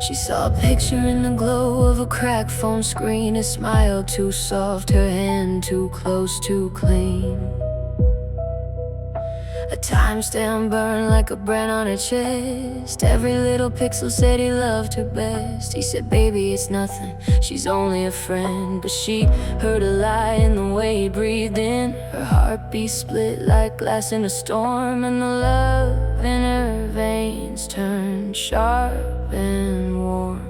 She saw a picture in the glow of a cracked phone screen, a smile too soft, her hand too close to clean. A timestamp burned like a brand on her chest. Every little pixel said he loved her best. He said, baby, it's nothing, she's only a friend. But she heard a lie in the way he breathed in. Her heartbeat split like glass in a storm, and the love in her veins turned sharp and warm.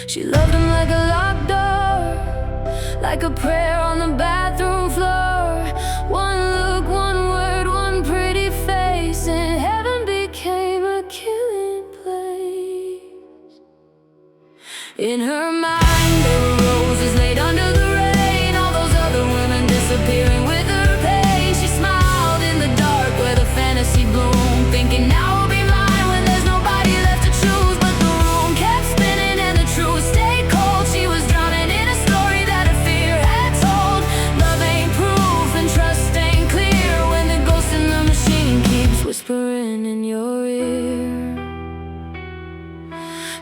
She loved him like a locked door, like a prayer on the bathroom floor. One look, one word, one pretty face, and heaven became a killing place. In her mind there were roses laid under the rain, all those other women disappearing with her pain. She smiled in the dark where the fantasy bloomed, thinking now will be mine when there's nobody left to choose. But the room kept spinning and the truth stayed cold. She was drowning in a story that her fear had told. Love ain't proof and trust ain't clear when the ghost in the machine keeps whispering in your ear.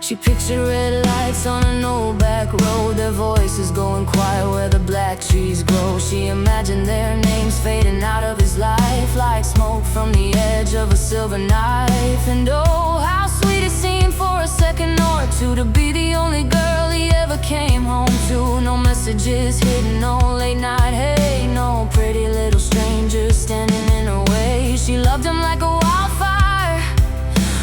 She pictured red lights on an old back road, their voices going quiet where the black trees grow. She imagined their names fading out of his life like smoke from the edge of a silver knife. And oh, how sweet it seemed for a second or two to be the only girl he ever came home to. No messages hidden, no late night hate, no pretty little strangers standing in her way. She loved him like a wildfire,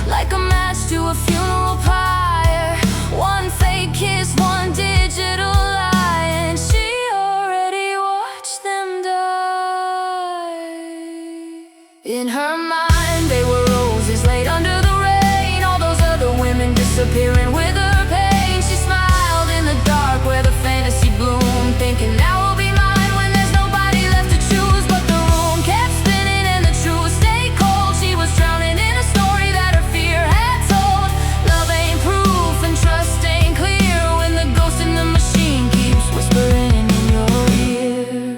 like a match to a funeral pyre. One fake kiss, one digital lie, and she already watched them die. In her mind they were roses laid under the rain, all those other women disappearing with her pain. She smiled in the dark where the fantasy bloomed, thinking now will be mine when there's nobody left to choose. But the room kept spinning and the truth stayed cold. She was drowning in a story that her fear had told. Love ain't proof and trust ain't clear when the ghost in the machine keeps whispering in your ear.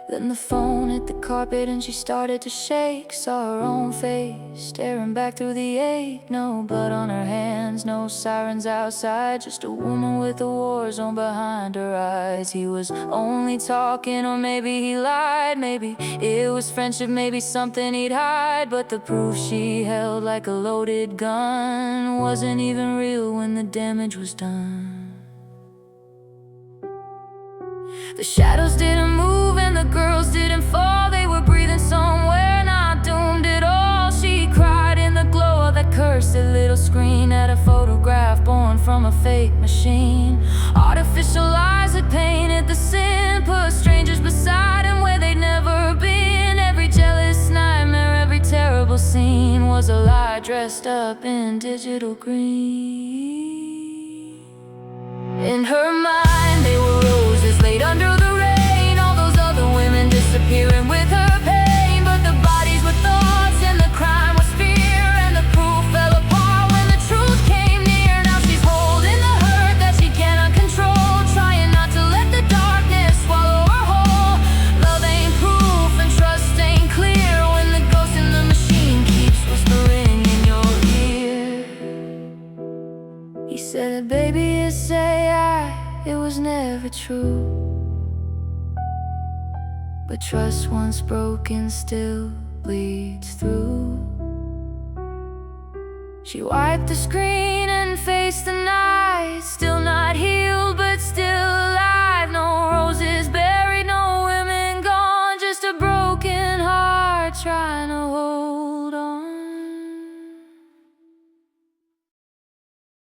Then the phone hit the carpet and she started to shake. Saw her own face staring back through the ache. No blood on her hands, no sirens outside, just a woman with a war zone behind her eyes. He was only talking, or maybe he lied. Maybe it was friendship, maybe something he'd hide. But the proof she held like a loaded gun wasn't even real when the damage was done. The shadows didn't move and the girls didn't fall. They were breathing somewhere, not doomed at all. She cried in the glow of that cursed little screen at a photograph born from a fake machine. Artificial eyes had painted the sin, put strangers beside him where they'd never been. Every jealous nightmare, every terrible scene was a lie dressed up in digital green. In her mind they were roses laid under the rain, all those other women disappearing with her pain. But the bodies were thoughts and the crime was fear, and the proof fell apart when the truth came near. Now she's holding the hurt that she cannot control, trying not to let the darkness swallow her whole. Love ain't proof and trust ain't clear when the ghost in the machine keeps whispering in your ear. He said, baby, it's it was never true, but trust once broken still bleeds through. She wiped the screen and faced the night, still not healed but still alive. No roses buried, no women gone, just a broken heart trying to